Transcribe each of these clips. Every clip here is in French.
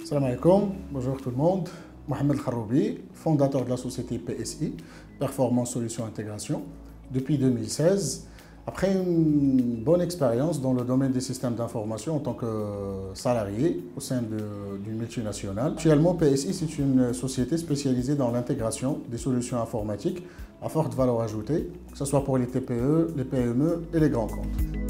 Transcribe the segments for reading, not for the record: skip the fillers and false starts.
Salam alaikum, bonjour tout le monde. Mohamed Kharoubi, fondateur de la société PSI, Performance Solutions Intégration, depuis 2016. Après une bonne expérience dans le domaine des systèmes d'information en tant que salarié au sein d'une multinationale. Actuellement, PSI, c'est une société spécialisée dans l'intégration des solutions informatiques à forte valeur ajoutée, que ce soit pour les TPE, les PME et les grands comptes.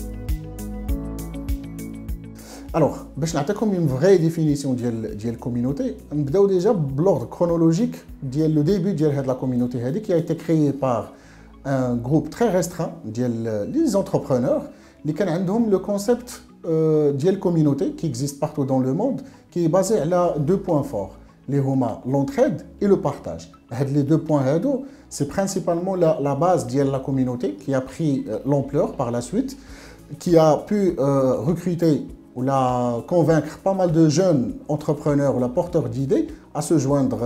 Alors, باش نعطيكم une vraie définition ديال communauté, نبداو déjà بلordre chronologique ديال le début ديال la communauté هذه qui a été créée par un groupe très restreint ديال les entrepreneurs اللي كان عندهم le concept ديال communauté qui existe partout dans le monde qui est basé على deux points forts اللي هما l'entraide et le partage. هاد les deux points هادو c'est principalement la base ديال la communauté qui a pris l'ampleur par la suite, qui a pu recruter ou la convaincre pas mal de jeunes entrepreneurs ou la porteurs d'idées à se joindre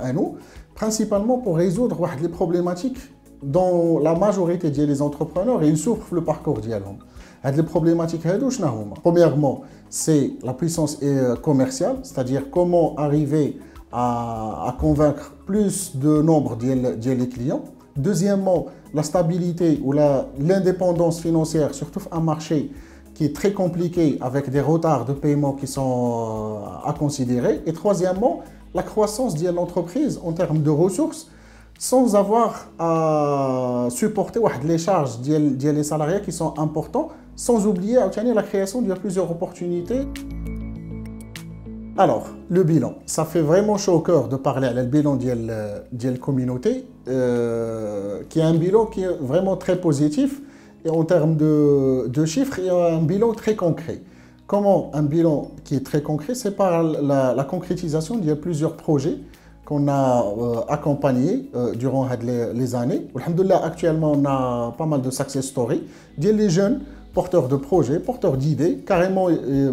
à nous, principalement pour résoudre les problématiques dont la majorité des entrepreneurs ils souffrent le parcours d'yalhom. Les problématiques, premièrement, c'est la puissance commerciale, c'est-à-dire comment arriver à convaincre plus de nombre de clients. Deuxièmement, la stabilité ou l'indépendance financière, surtout un marché qui est très compliqué avec des retards de paiement qui sont à considérer. Et troisièmement, la croissance de l'entreprise en termes de ressources sans avoir à supporter les charges des salariés qui sont importants, sans oublier la création de plusieurs opportunités. Alors, le bilan. Ça fait vraiment chaud au cœur de parler à le bilan de la communauté, qui est un bilan qui est vraiment très positif. Et en termes de chiffres, il y a un bilan très concret. Comment un bilan qui est très concret? C'est par la concrétisation de plusieurs projets qu'on a accompagnés durant les années. Alhamdoulilah, actuellement, on a pas mal de success stories. Les jeunes porteurs de projets, porteurs d'idées, carrément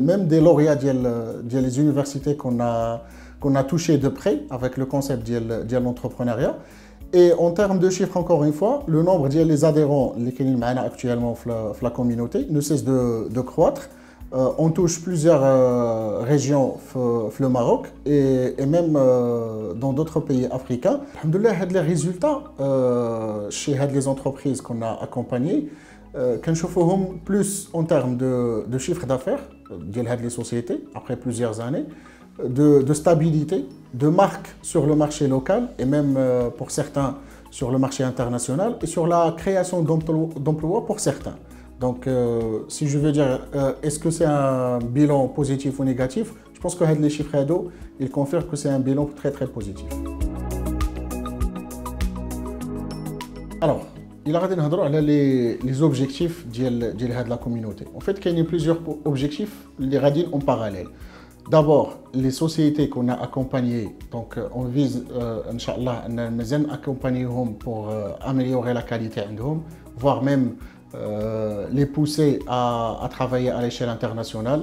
même des lauréats des universités qu'on a touchés de près avec le concept de l'entrepreneuriat. Et en termes de chiffres, encore une fois, le nombre des adhérents qui sont actuellement dans la communauté ne cesse de croître. On touche plusieurs régions dans le Maroc et même dans d'autres pays africains. Alhamdoulilah, les résultats chez les entreprises qu'on a accompagnées, plus en termes de chiffre d'affaires des sociétés après plusieurs années, de stabilité, de marque sur le marché local et même pour certains sur le marché international et sur la création d'emplois pour certains. Donc si je veux dire, est-ce que c'est un bilan positif ou négatif? Je pense que les chiffres ils confirment que c'est un bilan très très positif. Alors, il a les objectifs de la communauté. En fait, il y a plusieurs objectifs en parallèle. D'abord, les sociétés qu'on a accompagnées, donc on vise, Inch'Allah, à accompagner pour améliorer la qualité, voire même les pousser à travailler à l'échelle internationale.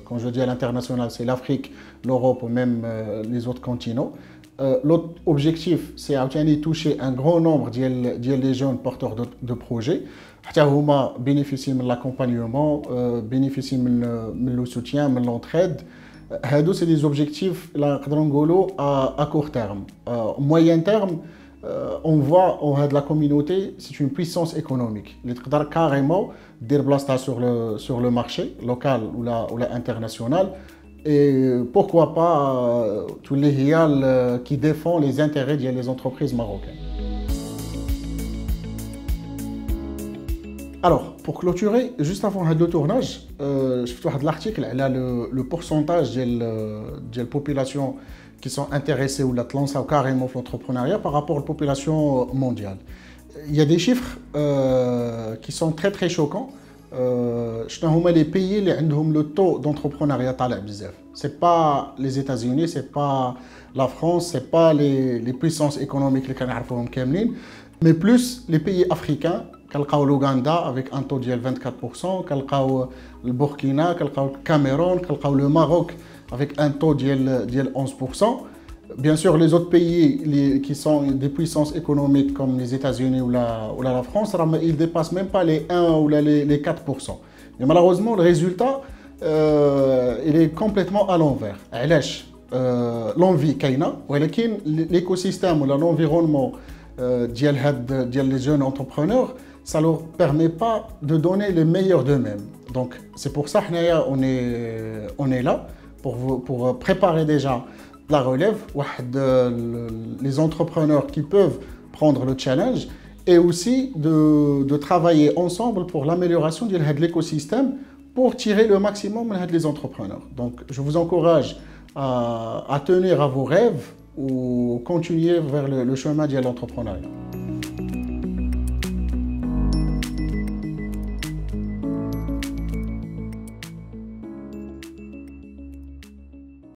Quand je dis à l'international, c'est l'Afrique, l'Europe ou même les autres continents. L'autre objectif, c'est de toucher un grand nombre de jeunes porteurs de projets. Ils bénéficient de l'accompagnement, bénéficient du soutien, de l'entraide. C'est des objectifs à court terme. Moyen terme, on voit que la communauté, c'est une puissance économique. Elle peut carrément déplacer sur le marché local ou international. Et pourquoi pas tous les hial qui défendent les intérêts des entreprises marocaines. Alors, pour clôturer, juste avant le tournage, je vais faire l'article le pourcentage de la population qui sont intéressées ou lancent carrément l'entrepreneuriat par rapport à la population mondiale. Il y a des chiffres qui sont très très choquants. Ce sont les pays qui ont le taux d'entrepreneuriat. Ce n'est pas les États-Unis, ce n'est pas la France, ce n'est pas les puissances économiques qui sont mais plus les pays africains. l'Ouganda avec un taux de 24%, le Burkina, le Cameroun, le Maroc avec un taux de 11%. Bien sûr, les autres pays qui sont des puissances économiques comme les États-Unis ou la France, ils ne dépassent même pas les 1 ou les 4%. Mais malheureusement, le résultat, il est complètement à l'envers. L'envie كاينه ولكن l'écosystème ou l'environnement ديال les jeunes entrepreneurs, ça ne leur permet pas de donner le meilleur d'eux-mêmes. Donc c'est pour ça qu'on est là pour préparer déjà la relève, les entrepreneurs qui peuvent prendre le challenge et aussi de travailler ensemble pour l'amélioration de l'écosystème pour tirer le maximum des entrepreneurs. Donc je vous encourage à tenir à vos rêves ou continuer vers le chemin de l'entrepreneuriat.